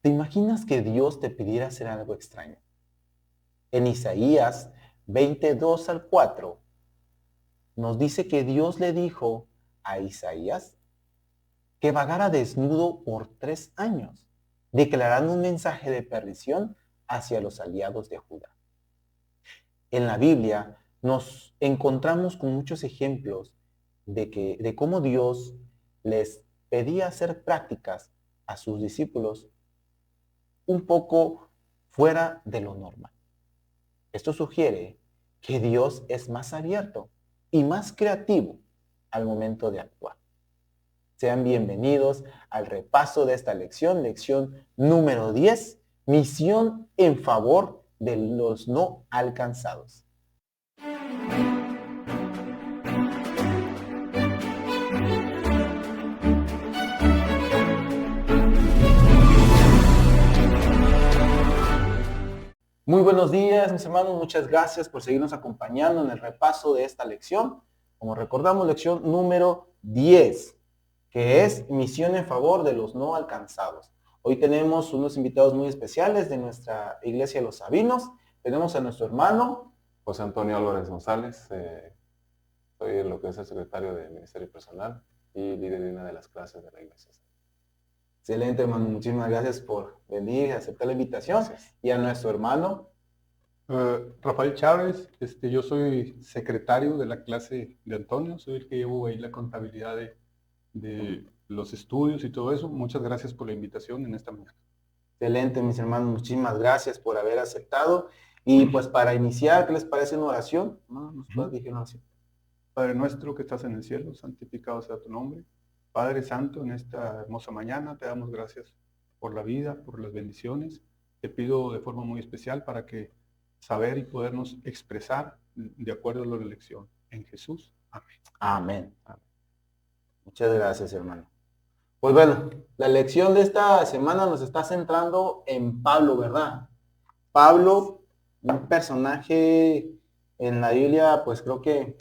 ¿Te imaginas que Dios te pidiera hacer algo extraño? En Isaías 22 al 4 nos dice que Dios le dijo a Isaías que vagara desnudo por 3 años, declarando un mensaje de perdición hacia los aliados de Judá. En la Biblia nos encontramos con muchos ejemplos de cómo Dios les pedía hacer prácticas a sus discípulos un poco fuera de lo normal. Esto sugiere que Dios es más abierto y más creativo al momento de actuar. Sean bienvenidos al repaso de esta lección número 10, misión en favor de los no alcanzados. Muy buenos días, mis hermanos. Muchas gracias por seguirnos acompañando en el repaso de esta lección. Como recordamos, lección número 10, que es misión en favor de los no alcanzados. Hoy tenemos unos invitados muy especiales de nuestra iglesia Los Sabinos. Tenemos a nuestro hermano José Antonio Álvarez González, soy lo que es el secretario de Ministerio Personal y líder de una de las clases de la iglesia. Excelente, hermano. Muchísimas gracias por venir y aceptar la invitación. Gracias. Y a nuestro hermano Rafael Chávez, yo soy secretario de la clase de Antonio, soy el que llevo ahí la contabilidad de los estudios y todo eso. Muchas gracias por la invitación en esta mañana. Excelente, mis hermanos. Muchísimas gracias por haber aceptado. Y pues para iniciar, ¿qué les parece una oración? ¿No? ¿Nos puedes decir una oración? Padre nuestro que estás en el cielo, santificado sea tu nombre. Padre Santo, en esta hermosa mañana te damos gracias por la vida, por las bendiciones. Te pido de forma muy especial para que saber y podernos expresar de acuerdo a la lección. En Jesús. Amén. Amén. Muchas gracias, hermano. Pues bueno, la lección de esta semana nos está centrando en Pablo, ¿verdad? Pablo, un personaje en la Biblia, pues creo que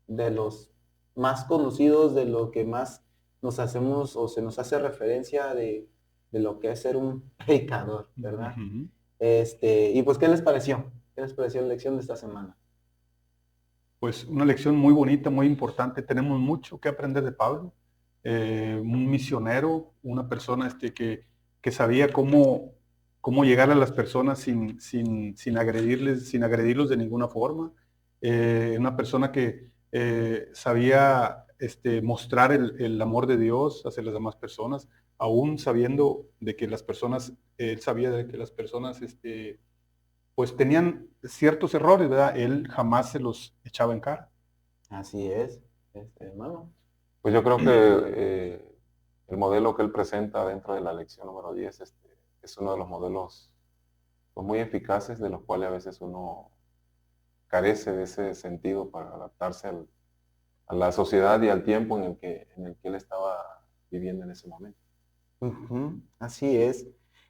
de los más conocidos, de lo que más nos hacemos o se nos hace referencia de lo que es ser un predicador, ¿verdad? Uh-huh. Y pues, ¿qué les pareció? ¿Qué les pareció la lección de esta semana? Pues una lección muy bonita, muy importante. Tenemos mucho que aprender de Pablo. Un misionero, una persona que sabía cómo llegar a las personas sin agredirlos de ninguna forma. Una persona que sabía mostrar el amor de Dios hacia las demás personas, aún sabiendo de que las personas, él sabía de que las personas pues tenían ciertos errores, ¿verdad? Él jamás se los echaba en cara. Así es, hermano. Pues yo creo que el modelo que él presenta dentro de la lección número 10 es uno de los modelos pues, muy eficaces, de los cuales a veces uno carece de ese sentido para adaptarse a la sociedad y al tiempo en el que él estaba viviendo en ese momento. Así es.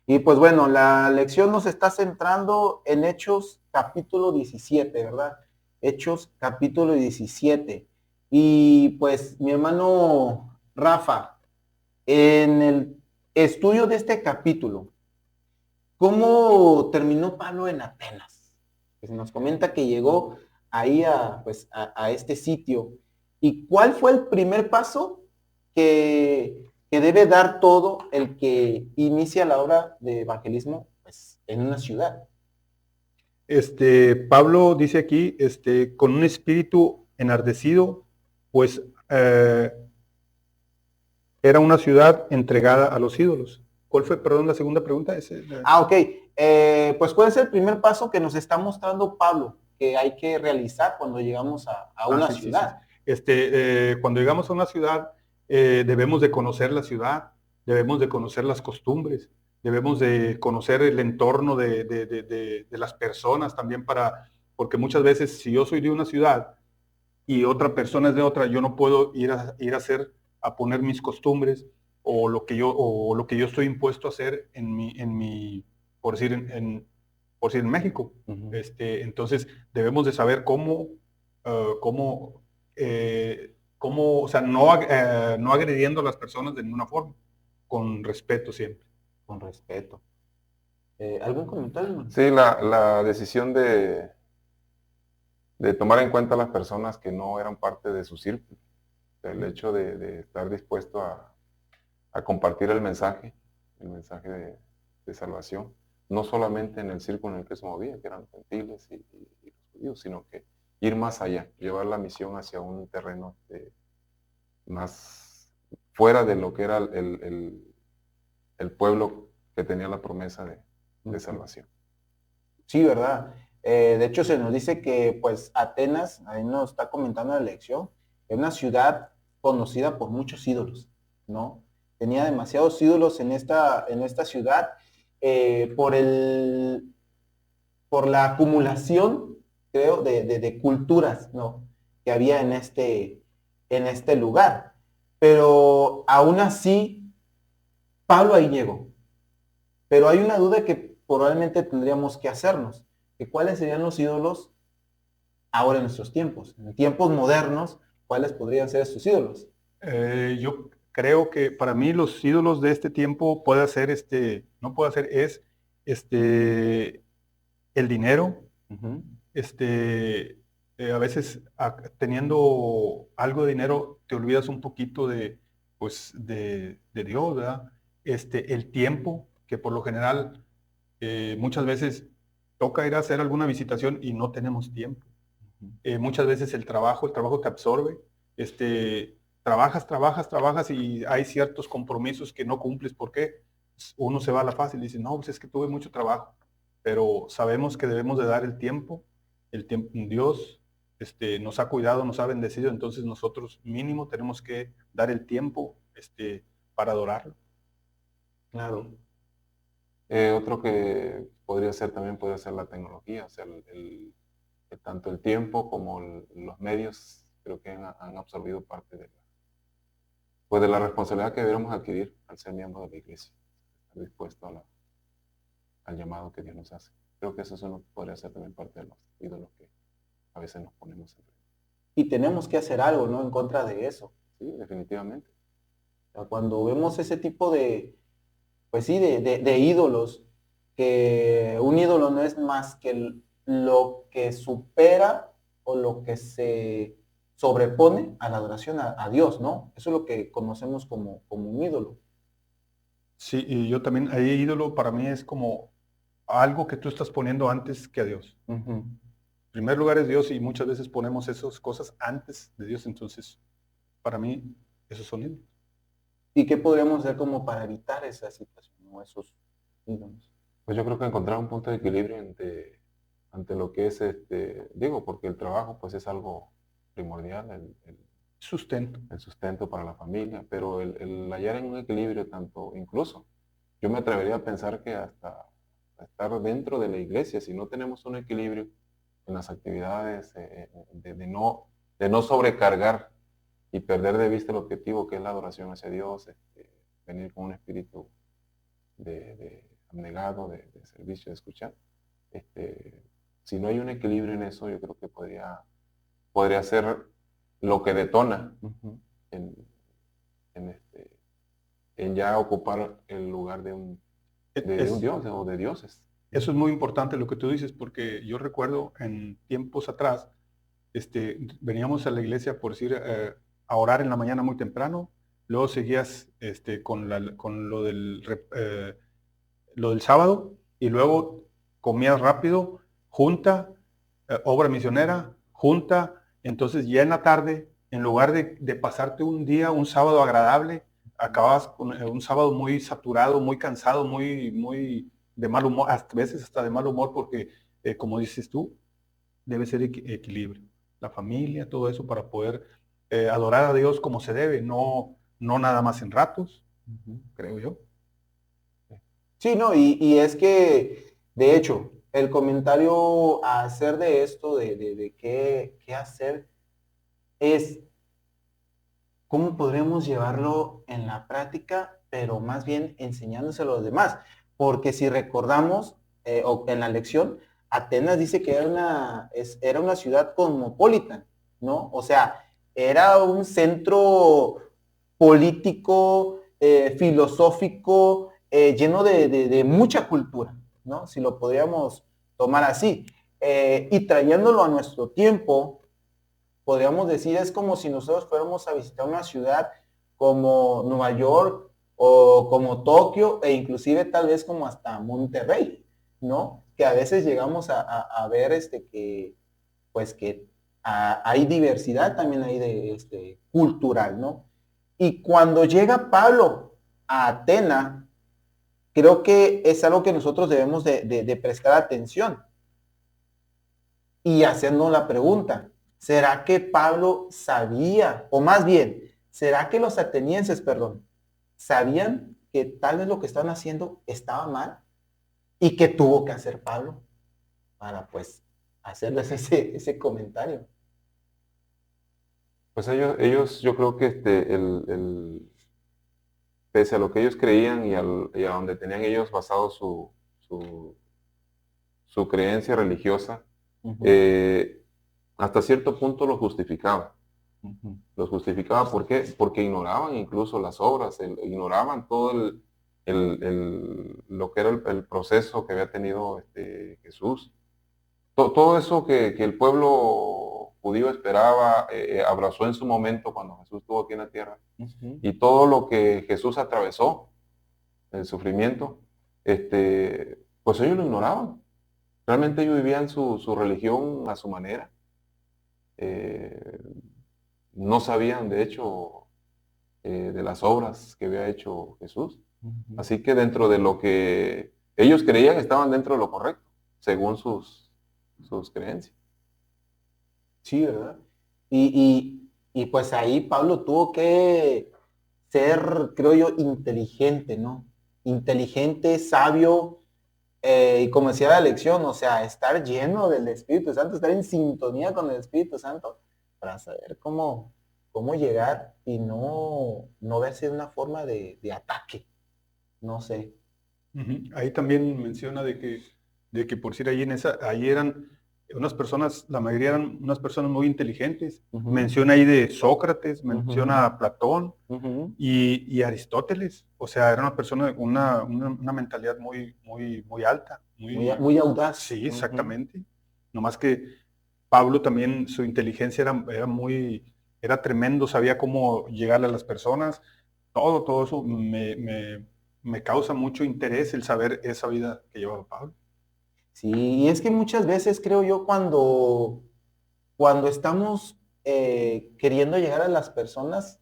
Y pues bueno, la lección nos está centrando en Hechos capítulo 17, ¿verdad? Hechos capítulo 17. Y pues mi hermano Rafa, en el estudio de este capítulo, ¿cómo terminó Pablo en Atenas? Pues nos comenta que llegó ahí a este sitio. ¿Y cuál fue el primer paso que debe dar todo el que inicia la obra de evangelismo pues, en una ciudad? Pablo dice aquí, con un espíritu enardecido, pues era una ciudad entregada a los ídolos. ¿Cuál fue, perdón, la segunda pregunta? Ok. Pues ¿cuál es el primer paso que nos está mostrando Pablo que hay que realizar cuando llegamos a una ciudad? Sí. Cuando llegamos a una ciudad, debemos de conocer la ciudad, debemos de conocer las costumbres, debemos de conocer el entorno de las personas también porque muchas veces si yo soy de una ciudad y otra persona es de otra, yo no puedo ir a poner mis costumbres o lo que yo estoy impuesto a hacer por decir en México. Uh-huh. Entonces debemos de saber cómo, o sea, no agrediendo a las personas de ninguna forma, con respeto siempre. Con respeto. ¿Algún comentario, hermano? Sí, la decisión de tomar en cuenta a las personas que no eran parte de su círculo. El hecho de estar dispuesto a compartir el mensaje de salvación, no solamente en el círculo en el que se movía, que eran los gentiles y los judíos, sino que ir más allá, llevar la misión hacia un terreno más fuera de lo que era el pueblo que tenía la promesa de salvación. Sí, ¿verdad? De hecho, se nos dice que, pues, Atenas, ahí nos está comentando la lección, es una ciudad conocida por muchos ídolos, ¿no? Tenía demasiados ídolos en esta ciudad por por la acumulación, creo, de culturas, ¿no? Que había en este lugar. Pero aún así, Pablo ahí llegó. Pero hay una duda que probablemente tendríamos que hacernos, que cuáles serían los ídolos ahora en nuestros tiempos, en tiempos modernos, cuáles podrían ser estos ídolos. Yo creo que para mí los ídolos de este tiempo no puede ser, es el dinero. A veces teniendo algo de dinero te olvidas un poquito de Dios, ¿verdad? El tiempo, que por lo general muchas veces toca ir a hacer alguna visitación y no tenemos tiempo. Muchas veces el trabajo te absorbe. Trabajas y hay ciertos compromisos que no cumples. ¿Por qué? Uno se va a la fácil y dice, no, pues es que tuve mucho trabajo. Pero sabemos que debemos de dar el tiempo. Dios nos ha cuidado, nos ha bendecido, entonces nosotros mínimo tenemos que dar el tiempo para adorarlo. Claro. Otro que podría ser también puede ser la tecnología, o sea, tanto el tiempo como los medios creo que han absorbido parte de la responsabilidad que deberíamos adquirir al ser miembro de la iglesia, estar dispuesto al llamado que Dios nos hace. Creo que eso podría ser también parte de los ídolos que a veces nos ponemos en. Y tenemos que hacer algo, ¿no? En contra de eso. Sí, definitivamente. O sea, cuando vemos ese tipo pues sí, de ídolos, que un ídolo no es más que lo que supera o lo que se sobrepone a la adoración a Dios, ¿no? Eso es lo que conocemos como un ídolo. Sí, y yo también, ahí ídolo para mí es como algo que tú estás poniendo antes que a Dios. En primer lugar es Dios y muchas veces ponemos esas cosas antes de Dios, entonces para mí esos son ídolos. ¿Y qué podríamos hacer como para evitar esa situación o esos ídolos? Pues yo creo que encontrar un punto de equilibrio ante lo que es, porque el trabajo pues es algo primordial, el sustento para la familia, pero el hallar en un equilibrio tanto, incluso, yo me atrevería a pensar que hasta estar dentro de la iglesia, si no tenemos un equilibrio en las actividades, de no sobrecargar y perder de vista el objetivo que es la adoración hacia Dios, venir con un espíritu de abnegado, de servicio, de escuchar. Si no hay un equilibrio en eso, yo creo que podría ser lo que detona en ya ocupar el lugar de un dios o de dioses. Eso es muy importante lo que tú dices, porque yo recuerdo en tiempos atrás, veníamos a la iglesia, por decir, a orar en la mañana muy temprano, luego seguías con lo del sábado, y luego comías rápido, junta, obra misionera, junta. Entonces ya en la tarde, en lugar de pasarte un sábado agradable, acababas con un sábado muy saturado, muy cansado, muy de mal humor, a veces hasta de mal humor, porque como dices tú, debe ser equilibrio. La familia, todo eso para poder adorar a Dios como se debe, no nada más en ratos, creo yo. Sí, no, y es que, de hecho, el comentario a hacer de esto, de qué hacer, es cómo podremos llevarlo en la práctica, pero más bien enseñándoselo a los demás. Porque si recordamos, o en la lección, Atenas dice que era una ciudad cosmopolita, ¿no? O sea, era un centro político, filosófico, lleno de mucha cultura. ¿no? Si lo podríamos tomar así. Y trayéndolo a nuestro tiempo, podríamos decir, es como si nosotros fuéramos a visitar una ciudad como Nueva York o como Tokio e inclusive tal vez como hasta Monterrey, ¿no? Que a veces llegamos a ver que, pues que hay diversidad también ahí de cultural, ¿no? Y cuando llega Pablo a Atena, creo que es algo que nosotros debemos de prestar atención y hacernos la pregunta, ¿será que Pablo sabía, o más bien, será que los atenienses, perdón, sabían que tal vez lo que estaban haciendo estaba mal y que tuvo que hacer Pablo para pues hacerles ese comentario? Pues ellos yo creo que pese a lo que ellos creían y a donde tenían ellos basado su, su creencia religiosa, Ujú, hasta cierto punto lo justificaba. ujú, Los justificaba, ¿por qué? Porque ignoraban incluso las obras, ignoraban todo lo que era el proceso que había tenido Jesús. Todo eso que el pueblo judío esperaba, abrazó en su momento cuando Jesús estuvo aquí en la tierra, ujú. y todo lo que Jesús atravesó, el sufrimiento, pues ellos lo ignoraban. Realmente ellos vivían su religión a su manera. Eh, no sabían, de hecho, de las obras que había hecho Jesús. Ujú. Así que dentro de lo que ellos creían, estaban dentro de lo correcto, según sus creencias. Sí, ¿verdad? Y pues ahí Pablo tuvo que ser, creo yo, inteligente, ¿no? Inteligente, sabio, y como decía la lección, o sea, estar lleno del Espíritu Santo, estar en sintonía con el Espíritu Santo para saber cómo llegar y no verse de una forma de ataque, no sé. Ujú. Ahí también menciona de que por decir ahí eran unas personas, la mayoría eran unas personas muy inteligentes. Ujú, Menciona ahí de Sócrates, ujú, menciona a Platón ujú. y Aristóteles. O sea, era una persona con una mentalidad muy, muy, muy alta. Muy audaz. Sí, Ujú. exactamente. No más que Pablo también, su inteligencia era tremendo, sabía cómo llegarle a las personas. Todo eso me causa mucho interés el saber esa vida que llevaba Pablo. Sí, y es que muchas veces creo yo cuando estamos queriendo llegar a las personas,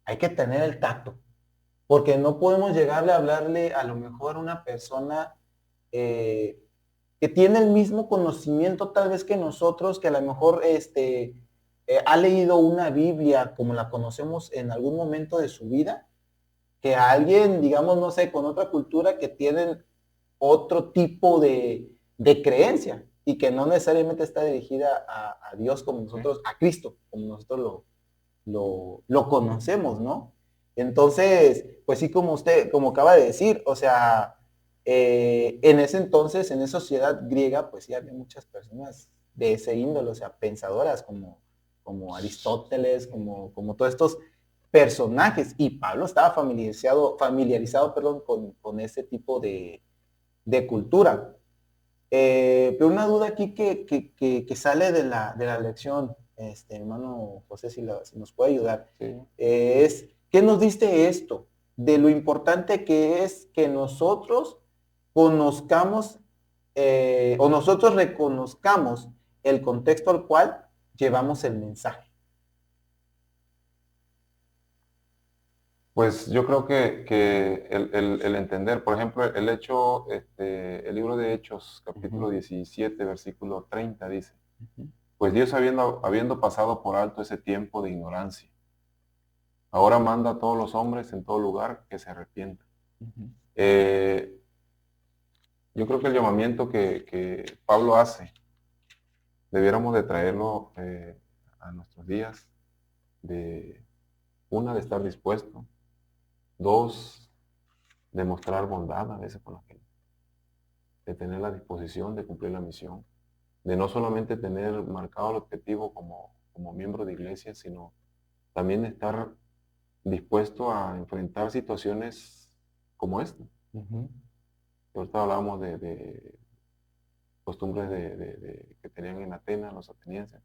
hay que tener el tacto, porque no podemos llegarle a hablarle a lo mejor a una persona eh, que tiene el mismo conocimiento tal vez que nosotros, que a lo mejor ha leído una Biblia como la conocemos en algún momento de su vida, que a alguien, digamos, no sé, con otra cultura que tienen otro tipo de creencia y que no necesariamente está dirigida a Dios como ¿Sí? nosotros, a Cristo, como nosotros lo conocemos, ¿no? Entonces, pues sí, como usted, como acaba de decir, o sea, en ese entonces, en esa sociedad griega, pues sí había muchas personas de ese índole, o sea, pensadoras como Aristóteles, como todos estos personajes, y Pablo estaba familiarizado perdón, con ese tipo de cultura. Pero una duda aquí que sale de la lección, hermano José, si nos puede ayudar, Sí. es, ¿qué nos dice esto? De lo importante que es que nosotros conozcamos o nosotros reconozcamos el contexto al cual llevamos el mensaje. Pues yo creo que el entender, por ejemplo, el libro de Hechos, capítulo Ujú, 17 versículo 30 dice, ujú, pues Dios habiendo pasado por alto ese tiempo de ignorancia, ahora manda a todos los hombres en todo lugar que se arrepientan. ujú, Eh, yo creo que el llamamiento que Pablo hace, debiéramos de traerlo a nuestros días, de una, de estar dispuesto, dos, de mostrar bondad a veces con la gente, de tener la disposición de cumplir la misión, de no solamente tener marcado el objetivo como miembro de iglesia, sino también estar dispuesto a enfrentar situaciones como esta. ujú. Ahorita hablábamos de costumbres que tenían en Atenas, los atenienses,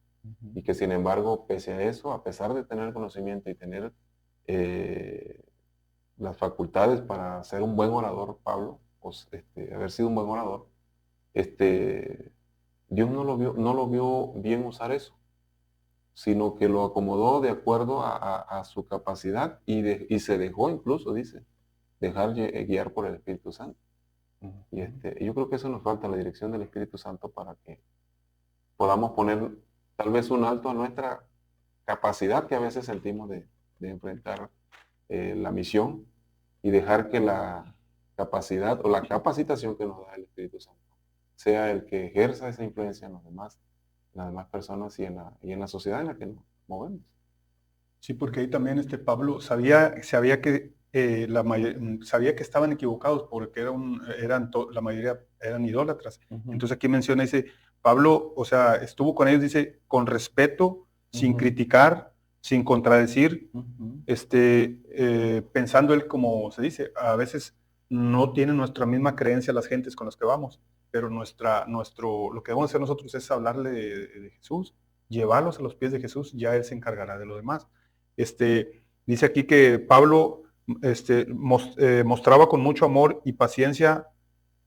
y que sin embargo, pese a eso, a pesar de tener conocimiento y tener eh, las facultades para ser un buen orador, Pablo, haber sido un buen orador, Dios no lo vio bien usar eso, sino que lo acomodó de acuerdo a su capacidad y se dejó incluso, dice, dejar guiar por el Espíritu Santo. Y yo creo que eso nos falta, la dirección del Espíritu Santo, para que podamos poner tal vez un alto a nuestra capacidad que a veces sentimos de enfrentar la misión y dejar que la capacidad o la capacitación que nos da el Espíritu Santo sea el que ejerza esa influencia en las demás personas y en la sociedad en la que nos movemos. Sí, porque ahí también Pablo sabía que sabía que estaban equivocados porque la mayoría eran idólatras. Entonces aquí menciona, dice, Pablo, o sea, estuvo con ellos, dice, con respeto, sin criticar, sin contradecir, pensando él, como se dice, a veces no tienen nuestra misma creencia las gentes con las que vamos, pero lo que debemos hacer nosotros es hablarle de Jesús, llevarlos a los pies de Jesús, ya Él se encargará de lo demás. Dice aquí que Pablo mostraba con mucho amor y paciencia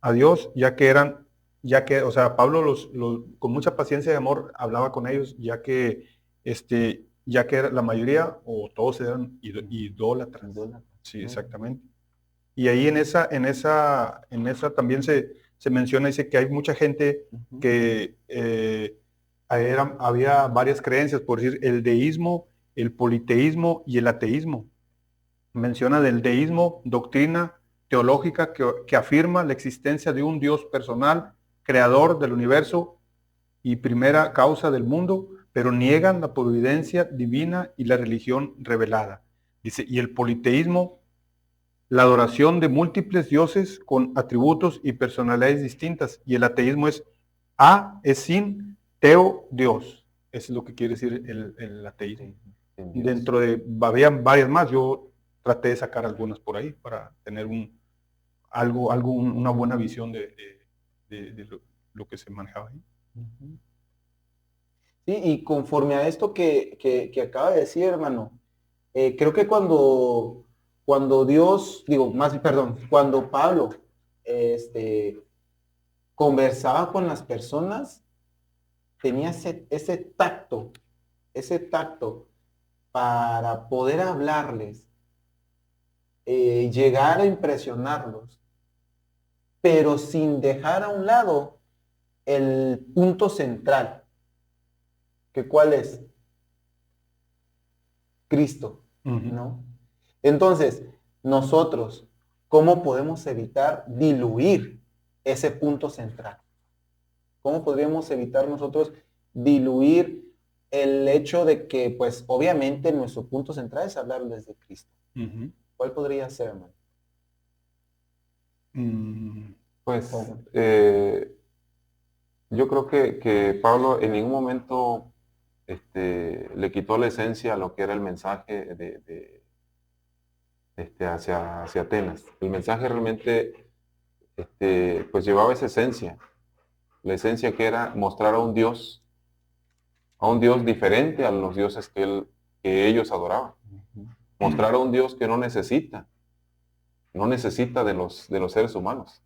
a Dios, o sea, Pablo con mucha paciencia y amor hablaba con ellos, ya que la mayoría o todos eran idólatras. Sí, exactamente. Y ahí en esa también se menciona, dice que hay mucha gente que había varias creencias, por decir, el deísmo, el politeísmo y el ateísmo. Menciona del deísmo, doctrina teológica que afirma la existencia de un Dios personal, creador del universo y primera causa del mundo, pero niegan la providencia divina y la religión revelada. Dice, y el politeísmo, la adoración de múltiples dioses con atributos y personalidades distintas. Y el ateísmo es sin, teo, Dios. Eso es lo que quiere decir el ateísmo. Dentro de, habían varias más, yo traté de sacar algunas por ahí para tener una buena visión de lo que se manejaba ahí. Sí, y conforme a esto que acaba de decir, hermano, creo que cuando Dios, cuando Pablo conversaba con las personas, tenía ese tacto para poder hablarles, llegar a impresionarlos, pero sin dejar a un lado el punto central, que ¿cuál es? Cristo, ¿no? Entonces, nosotros, ¿cómo podemos evitar diluir ese punto central? ¿Cómo podríamos evitar nosotros diluir el hecho de que, pues, obviamente nuestro punto central es hablarles de Cristo? ¿Cuál podría ser, hermano? Pues, yo creo que Pablo en ningún momento le quitó la esencia a lo que era el mensaje hacia Atenas. El mensaje realmente pues llevaba esa esencia, la esencia que era mostrar a un Dios diferente a los dioses que ellos adoraban. Mostrar a un Dios que no necesita de los seres humanos,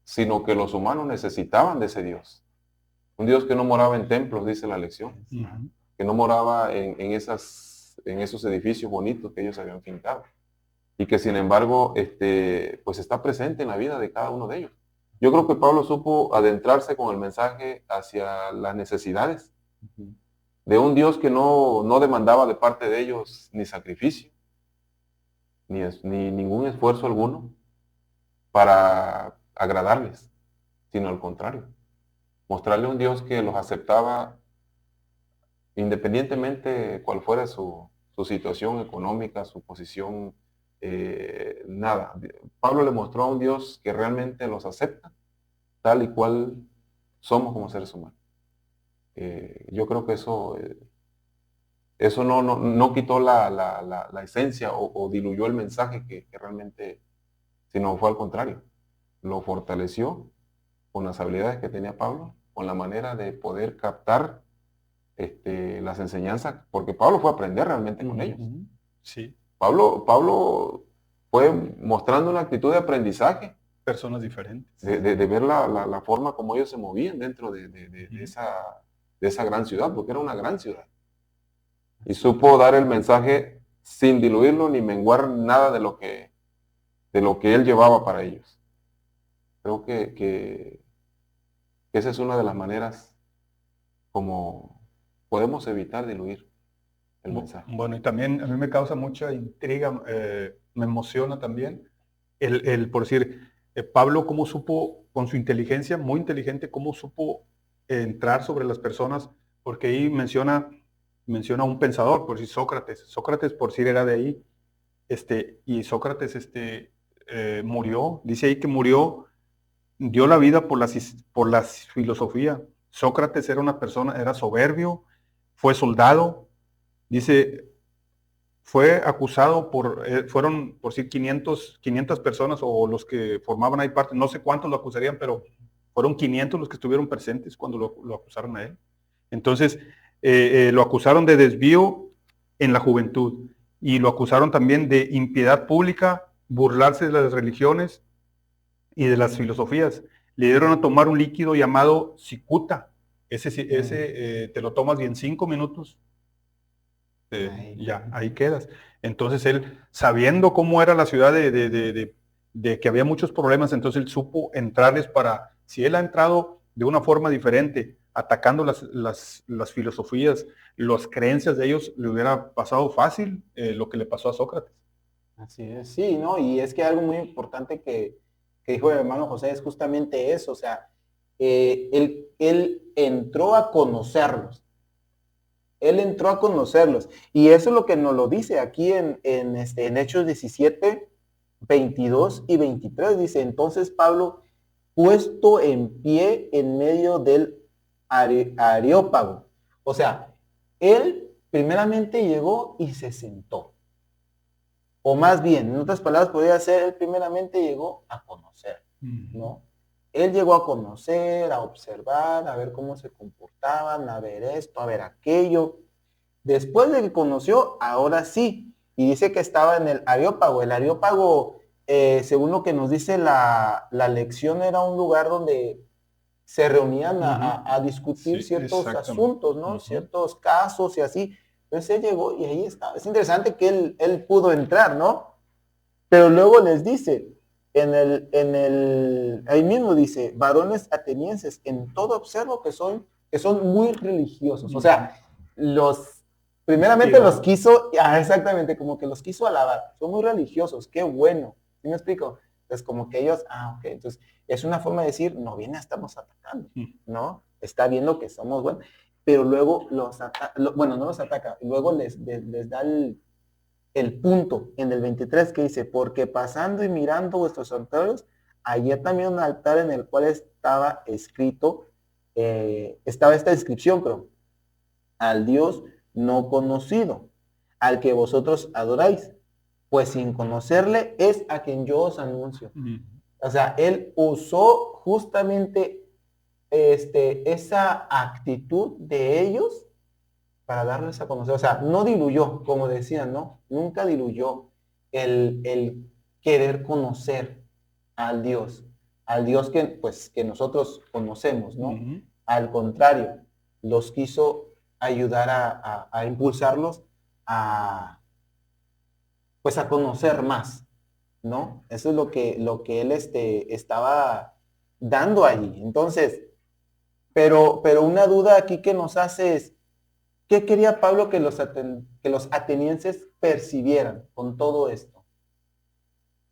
sino que los humanos necesitaban de ese Dios. Un Dios que no moraba en templos, dice la lección, que no moraba en esos edificios bonitos que ellos habían pintado, y que sin embargo pues está presente en la vida de cada uno de ellos. Yo creo que Pablo supo adentrarse con el mensaje hacia las necesidades de un Dios que no demandaba de parte de ellos ni sacrificio, ni ningún esfuerzo alguno para agradarles, sino al contrario, mostrarle un Dios que los aceptaba independientemente cuál fuera su situación económica, su posición, nada. Pablo le mostró a un Dios que realmente los acepta tal y cual somos como seres humanos. Yo creo que eso no quitó la esencia o diluyó el mensaje que realmente, sino fue al contrario. lo fortaleció con las habilidades que tenía Pablo, con la manera de poder captar las enseñanzas, porque Pablo fue a aprender realmente con ellos. Sí, Pablo fue mostrando una actitud de aprendizaje, personas diferentes. de ver la forma como ellos se movían dentro de esa gran ciudad, porque era una gran ciudad. Y supo dar el mensaje sin diluirlo ni menguar nada de lo que él llevaba para ellos. Creo que esa es una de las maneras como podemos evitar diluir el mensaje. Bueno, y también a mí me causa mucha intriga, me emociona también por decir, Pablo cómo supo, con su inteligencia, muy inteligente, cómo supo entrar sobre las personas, porque ahí menciona a un pensador, por decir Sócrates por decir era de ahí, y Sócrates murió, dice ahí que murió, dio la vida por la filosofía. Sócrates era una persona, era soberbio, fue soldado, dice, fue acusado fueron por sí 500 personas o los que formaban ahí parte, no sé cuántos lo acusarían, pero fueron 500 los que estuvieron presentes cuando lo acusaron a él. Entonces, lo acusaron de desvío en la juventud y lo acusaron también de impiedad pública, burlarse de las religiones y de las filosofías. Le dieron a tomar un líquido llamado cicuta. Ese te lo tomas y en 5 minutos ya, ahí quedas. Entonces él, sabiendo cómo era la ciudad de que había muchos problemas, entonces él supo entrarles si él ha entrado de una forma diferente, atacando las filosofías, las creencias de ellos, le hubiera pasado fácil lo que le pasó a Sócrates. Así es, sí, ¿no? Y es que algo muy importante que dijo el hermano José es justamente eso, o sea, él entró a conocerlos. Él entró a conocerlos. Y eso es lo que nos lo dice aquí en Hechos 17, 22 y 23. Dice, entonces Pablo, puesto en pie en medio del Areópago. O sea, él primeramente llegó y se sentó. O más bien, en otras palabras, podría ser, él primeramente llegó a conocer, ¿no? Él llegó a conocer, a observar, a ver cómo se comportaban, a ver esto, a ver aquello. Después de que conoció, ahora sí. Y dice que estaba en el Areópago. El Areópago, según lo que nos dice la lección, era un lugar donde se reunían a discutir ciertos asuntos, ¿no? Ciertos casos y así. Entonces él llegó y ahí estaba. Es interesante que él pudo entrar, ¿no? Pero luego les dice, ahí mismo dice, varones atenienses, en todo observo que son muy religiosos. O sea, primeramente los quiso, exactamente, como que los quiso alabar. Son muy religiosos, qué bueno. ¿Sí me explico? Entonces, como que ellos, ok, entonces es una forma de decir, no viene a estarnos atacando, ¿no? Está viendo que somos buenos. Pero luego no los ataca, luego les da el punto en el 23 que dice, porque pasando y mirando vuestros altares, había también un altar en el cual estaba escrito, estaba esta inscripción, creo, al Dios no conocido, al que vosotros adoráis, pues sin conocerle es a quien yo os anuncio. O sea, él usó justamente esa actitud de ellos para darles a conocer. O sea, no diluyó, como decían, ¿no? Nunca diluyó el querer conocer al Dios que nosotros conocemos, ¿no? Al contrario, los quiso ayudar a impulsarlos a, pues a conocer más, ¿no? Eso es lo que él estaba dando allí. Entonces, pero una duda aquí que nos hace es, ¿qué quería Pablo que los atenienses percibieran con todo esto?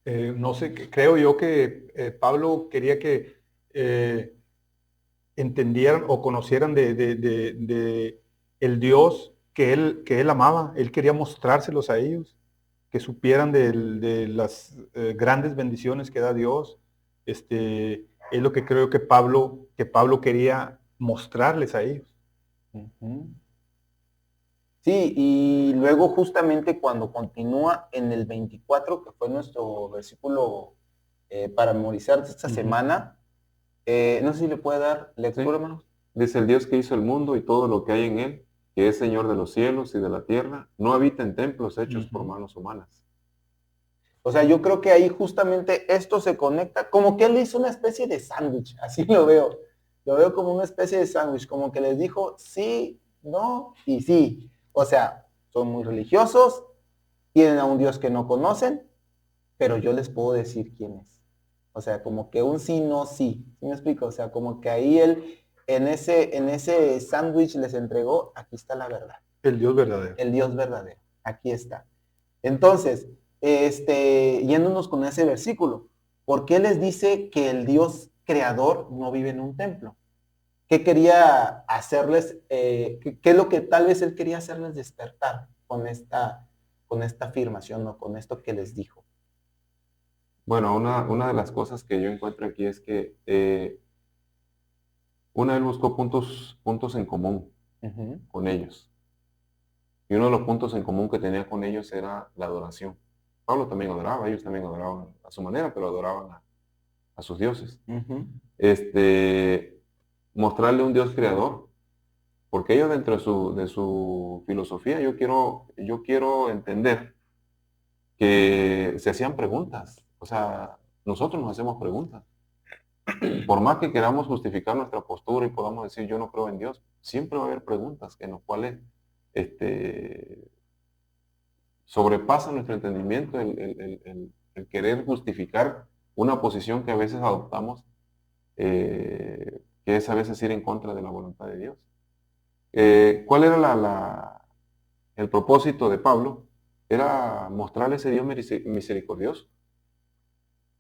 No sé, creo yo que Pablo quería que entendieran o conocieran de el Dios que él amaba. Él quería mostrárselos a ellos, que supieran de las grandes bendiciones que da Dios. Es lo que creo que Pablo quería mostrarles a ellos. Sí, y luego justamente cuando continúa en el 24, que fue nuestro versículo para memorizar esta Ujú. semana. No sé si le puede dar lectura, Sí. hermano. Dice: el Dios que hizo el mundo y todo lo que hay en él, que es Señor de los cielos y de la tierra, no habita en templos hechos por Ujú. manos humanas. O sea, yo creo que ahí justamente esto se conecta, como que él hizo una especie de sándwich, así lo veo. Lo veo como una especie de sándwich, como que les dijo sí, no y sí. O sea, son muy religiosos, tienen a un Dios que no conocen, pero yo les puedo decir quién es. O sea, como que un sí, no, sí. ¿Sí me explico? O sea, como que ahí él en ese sándwich les entregó, aquí está la verdad, El Dios verdadero. el Dios verdadero, aquí está. Entonces, yéndonos con ese versículo, ¿por qué les dice que el Dios creador no vive en un templo? ¿Qué quería hacerles? ¿Qué es lo que tal vez él quería hacerles despertar con esta afirmación o con esto que les dijo? Bueno, una de las cosas que yo encuentro aquí es que él buscó puntos en común Ujú, con ellos. Y uno de los puntos en común que tenía con ellos era la adoración. Pablo también adoraba, ellos también adoraban a su manera, pero adoraban a sus dioses. ujú, Mostrarle un Dios creador, porque ellos dentro de su filosofía, yo quiero entender que se hacían preguntas. O sea, nosotros nos hacemos preguntas. Por más que queramos justificar nuestra postura y podamos decir yo no creo en Dios, siempre va a haber preguntas en las cuales este, sobrepasa nuestro entendimiento el querer justificar una posición que a veces adoptamos, que es a veces ir en contra de la voluntad de Dios. ¿Cuál era el propósito de Pablo? Era mostrarle ese Dios misericordioso,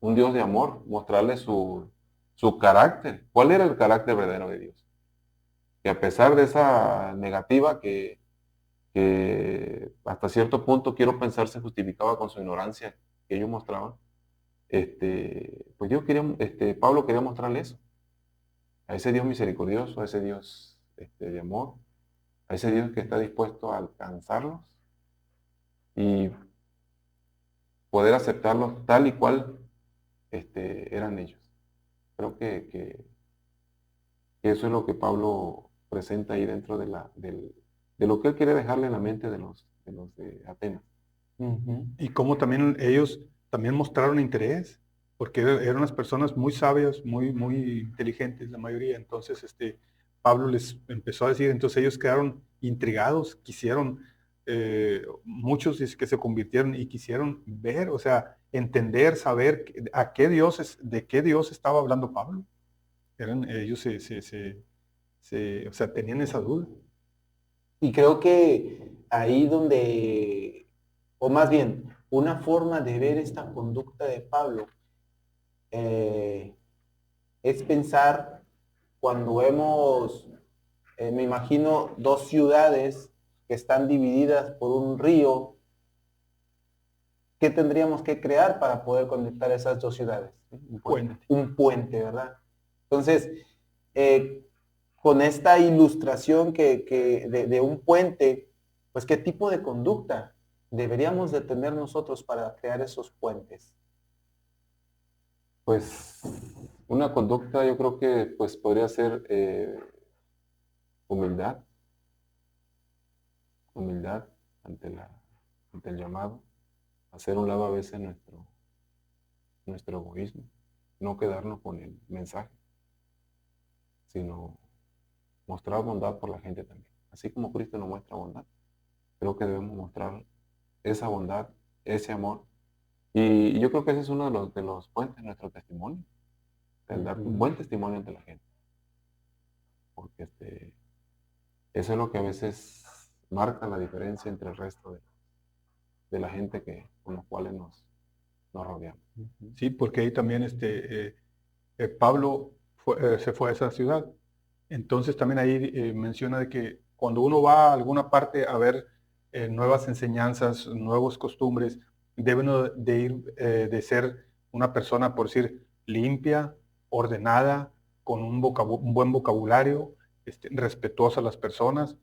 un Dios de amor, mostrarle su carácter. ¿Cuál era el carácter verdadero de Dios? Que a pesar de esa negativa que hasta cierto punto quiero pensar se justificaba con su ignorancia que ellos mostraban, pues Pablo quería mostrarle eso, a ese Dios misericordioso, a ese Dios de amor, a ese Dios que está dispuesto a alcanzarlos y poder aceptarlos tal y cual eran ellos. Creo que eso es lo que Pablo presenta ahí dentro de lo que él quiere dejarle en la mente de Atenas. ujú. Y cómo también ellos también mostraron interés, porque eran unas personas muy sabias, muy inteligentes, la mayoría. Entonces, Pablo les empezó a decir, entonces ellos quedaron intrigados, quisieron, muchos dice que se convirtieron y quisieron ver, o sea, entender, saber de qué Dios estaba hablando Pablo. Ellos o sea, tenían esa duda. Y creo que ahí donde, o más bien, una forma de ver esta conducta de Pablo eh, es pensar cuando vemos, me imagino, dos ciudades que están divididas por un río. ¿Qué tendríamos que crear para poder conectar esas dos ciudades? Un puente. Puente. Un puente, ¿verdad? Entonces, eh, con esta ilustración de un puente, pues qué tipo de conducta deberíamos de tener nosotros para crear esos puentes. Pues una conducta yo creo que pues podría ser humildad, humildad ante ante el llamado, hacer a un lado a veces nuestro egoísmo, no quedarnos con el mensaje, sino mostrar bondad por la gente también. Así como Cristo nos muestra bondad, creo que debemos mostrar esa bondad, ese amor. Y yo creo que ese es uno de los puentes de nuestro testimonio, el dar un buen testimonio ante la gente, porque eso es lo que a veces marca la diferencia entre el resto de la gente con los cuales nos rodeamos. Sí, porque ahí también Pablo se fue a esa ciudad. Entonces también ahí menciona de que cuando uno va a alguna parte a ver nuevas enseñanzas, nuevos costumbres, debe uno de ir de ser una persona, por decir, limpia, ordenada, con un buen vocabulario, respetuosa a las personas.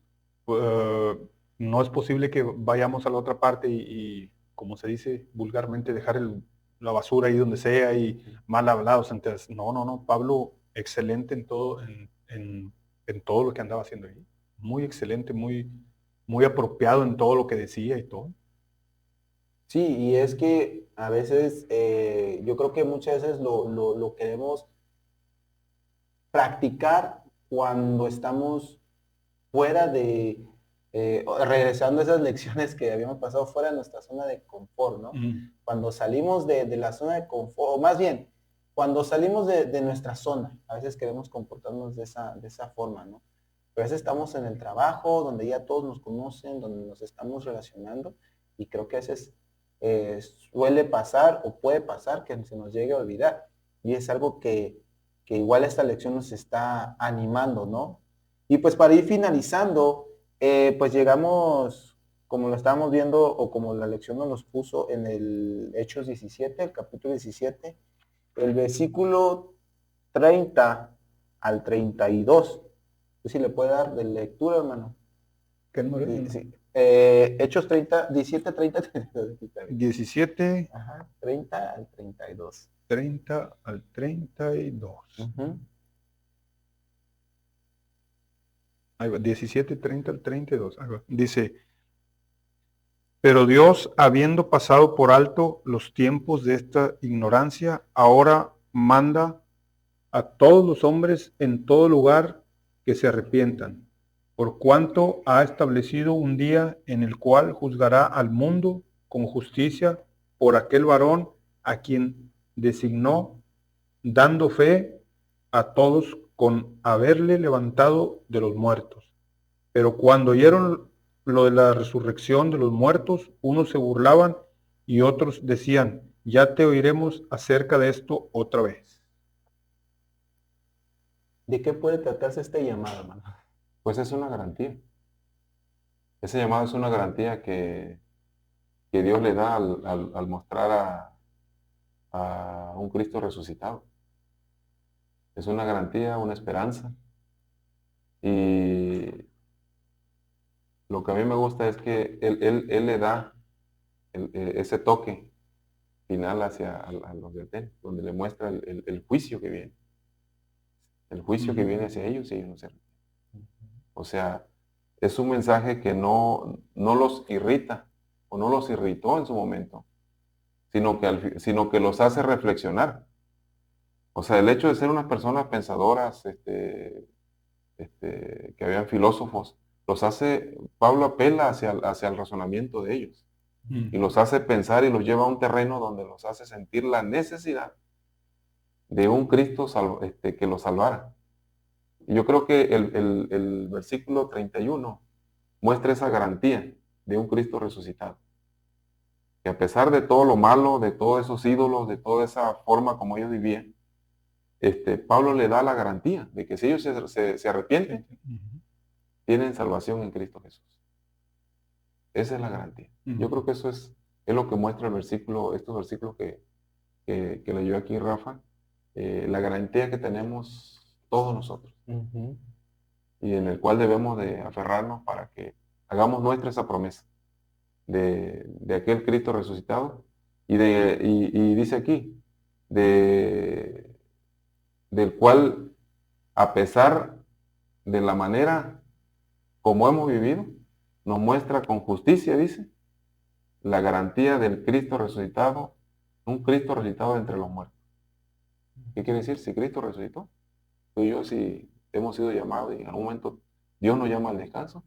Eh, no es posible que vayamos a la otra parte y, como se dice vulgarmente, dejar la basura ahí donde sea y mal hablados. Entonces, no, Pablo, excelente en todo, en todo lo que andaba haciendo ahí. Muy excelente, muy apropiado en todo lo que decía y todo. Sí, y es que a veces, yo creo que muchas veces lo queremos practicar cuando estamos fuera regresando a esas lecciones que habíamos pasado fuera de nuestra zona de confort, ¿no? Cuando salimos de la zona de confort, o más bien, cuando salimos de nuestra zona, a veces queremos comportarnos de esa forma, ¿no? Pero a veces estamos en el trabajo, donde ya todos nos conocen, donde nos estamos relacionando, y creo que a veces suele pasar o puede pasar que se nos llegue a olvidar. Y es algo que igual esta lección nos está animando, ¿no? Y pues para ir finalizando, pues llegamos, como lo estábamos viendo, o como la lección nos los puso en el Hechos 17, el capítulo 17, el versículo 30 al 32. Pues si le puede dar de lectura, hermano. ¿Qué número es? Sí. Hechos 30, 17, 30, 32. 17, Ajá, 30 al 32. 30 al 32. Ujú. Ahí va, 17, 30 al 32. Ahí va. Dice, pero Dios, habiendo pasado por alto los tiempos de esta ignorancia, ahora manda a todos los hombres en todo lugar que se arrepientan, por cuanto ha establecido un día en el cual juzgará al mundo con justicia por aquel varón a quien designó, dando fe a todos con haberle levantado de los muertos. Pero cuando oyeron lo de la resurrección de los muertos, unos se burlaban y otros decían, ya te oiremos acerca de esto otra vez. ¿De qué puede tratarse este llamado, hermano? Pues es una garantía. Ese llamado es una garantía que Dios le da al mostrar a un Cristo resucitado. Es una garantía, una esperanza. Y lo que a mí me gusta es que Él le da ese toque final a los de Atenas, donde le muestra el juicio que viene. El juicio que viene hacia ellos y ellos no se arrepienten. O sea, es un mensaje que no los irrita o no los irritó en su momento, sino que los hace reflexionar. O sea, el hecho de ser unas personas pensadoras, que habían filósofos, Pablo apela hacia el razonamiento de ellos y los hace pensar y los lleva a un terreno donde los hace sentir la necesidad de un Cristo que los salvara. Y yo creo que el versículo 31 muestra esa garantía de un Cristo resucitado. Que a pesar de todo lo malo, de todos esos ídolos, de toda esa forma como ellos vivían, Pablo le da la garantía de que si ellos se arrepienten, tienen salvación en Cristo Jesús. Esa es la garantía. Yo creo que eso es lo que muestra estos versículos que leyó aquí Rafa, la garantía que tenemos todos nosotros. Y en el cual debemos de aferrarnos para que hagamos nuestra esa promesa de aquel Cristo resucitado. Y dice aquí, del cual, a pesar de la manera como hemos vivido, nos muestra con justicia, dice, la garantía del Cristo resucitado, un Cristo resucitado entre los muertos. ¿Qué quiere decir? Si Cristo resucitó, tú y yo si hemos sido llamados y en algún momento Dios nos llama al descanso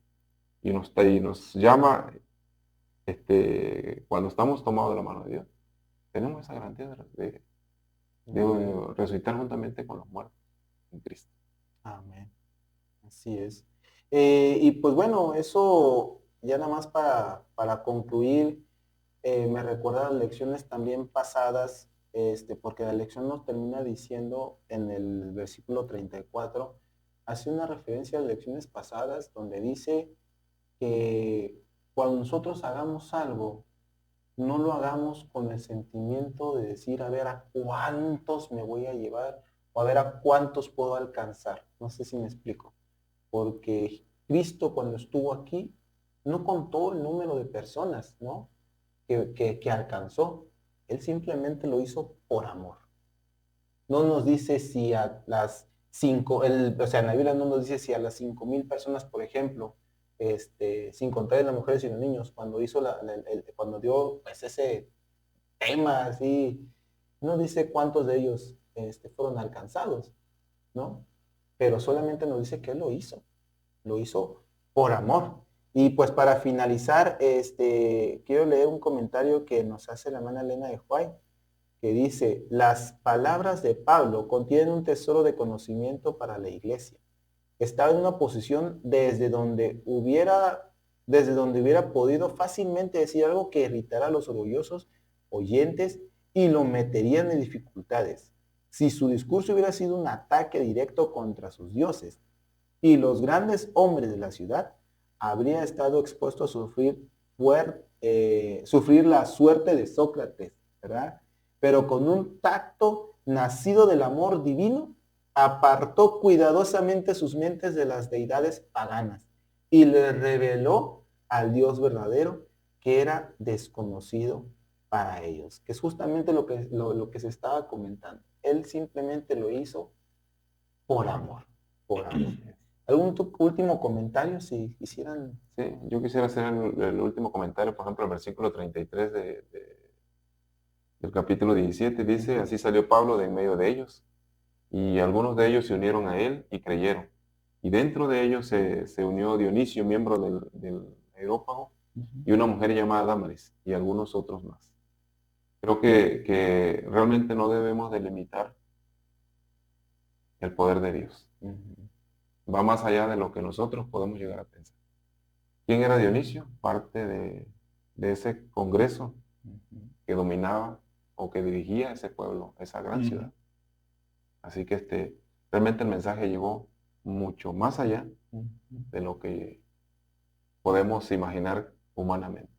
y nos llama cuando estamos tomados de la mano de Dios. Tenemos esa garantía de resucitar juntamente con los muertos en Cristo. Amén. Así es. Y pues bueno, eso ya nada más para concluir, me recuerda las lecciones también pasadas, porque la lección nos termina diciendo en el versículo 34, hace una referencia a las lecciones pasadas donde dice que cuando nosotros hagamos algo, no lo hagamos con el sentimiento de decir, a ver a cuántos me voy a llevar o a ver a cuántos puedo alcanzar. No sé si me explico. Porque Cristo cuando estuvo aquí no contó el número de personas, ¿no? que alcanzó. Él simplemente lo hizo por amor. No nos dice si a las 5, o sea, en la Biblia no nos dice si a las 5,000 personas, por ejemplo, sin contar las mujeres y los niños, cuando hizo cuando dio pues, ese tema así, no dice cuántos de ellos fueron alcanzados, ¿no? Pero solamente nos dice que Él lo hizo por amor. Y pues para finalizar, quiero leer un comentario que nos hace la hermana Elena de White, que dice, las palabras de Pablo contienen un tesoro de conocimiento para la iglesia. Estaba en una posición desde donde hubiera podido fácilmente decir algo que irritara a los orgullosos oyentes y lo meterían en dificultades. Si su discurso hubiera sido un ataque directo contra sus dioses y los grandes hombres de la ciudad, habría estado expuesto a sufrir la suerte de Sócrates, ¿verdad? Pero con un tacto nacido del amor divino, apartó cuidadosamente sus mentes de las deidades paganas y le reveló al Dios verdadero que era desconocido para ellos, que es justamente lo que se estaba comentando. Él simplemente lo hizo por amor, por amor. ¿Algún último comentario si quisieran? Sí, yo quisiera hacer el último comentario, por ejemplo, el versículo 33 del capítulo 17 dice, así salió Pablo de en medio de ellos, y algunos de ellos se unieron a él y creyeron. Y dentro de ellos se unió Dionisio, miembro del Areópago, y una mujer llamada Dámaris, y algunos otros más. Creo que realmente no debemos delimitar el poder de Dios. Va más allá de lo que nosotros podemos llegar a pensar. ¿Quién era Dionisio? Parte de ese congreso que dominaba o que dirigía ese pueblo, esa gran ciudad. Así que realmente el mensaje llegó mucho más allá de lo que podemos imaginar humanamente.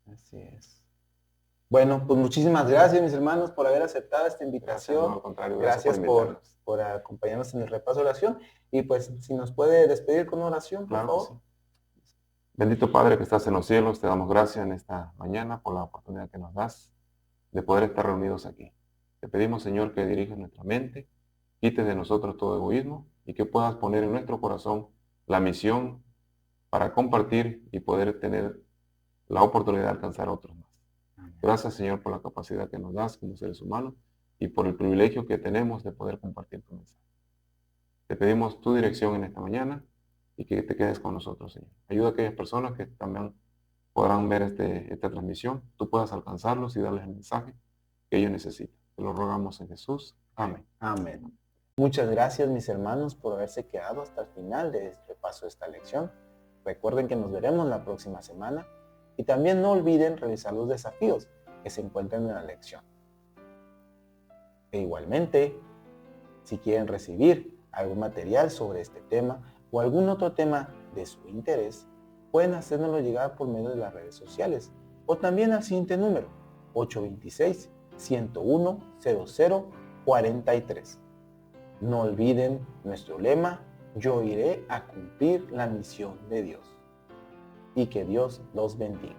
Así es. Bueno, pues muchísimas gracias, mis hermanos, por haber aceptado esta invitación. Gracias, no, al contrario, Gracias por por invitarnos. acompañarnos en el repaso de oración. Y pues, si nos puede despedir con una oración, por Claro favor. que sí. Bendito Padre que estás en los cielos, te damos gracias en esta mañana por la oportunidad que nos das de poder estar reunidos aquí. Te pedimos, Señor, que dirijas nuestra mente, quites de nosotros todo egoísmo y que puedas poner en nuestro corazón la misión para compartir y poder tener la oportunidad de alcanzar a otros más. Gracias, Señor, por la capacidad que nos das como seres humanos y por el privilegio que tenemos de poder compartir tu mensaje. Te pedimos tu dirección en esta mañana y que te quedes con nosotros, Señor. Ayuda a aquellas personas que también podrán ver esta transmisión, tú puedas alcanzarlos y darles el mensaje que ellos necesitan. Te lo rogamos en Jesús. Amén. Amén. Muchas gracias, mis hermanos, por haberse quedado hasta el final de este repaso de esta lección. Recuerden que nos veremos la próxima semana y también no olviden revisar los desafíos que se encuentran en la lección. E igualmente, si quieren recibir algún material sobre este tema o algún otro tema de su interés, pueden hacérnoslo llegar por medio de las redes sociales o también al siguiente número, 826-101-0043. No olviden nuestro lema, yo iré a cumplir la misión de Dios. Y que Dios los bendiga.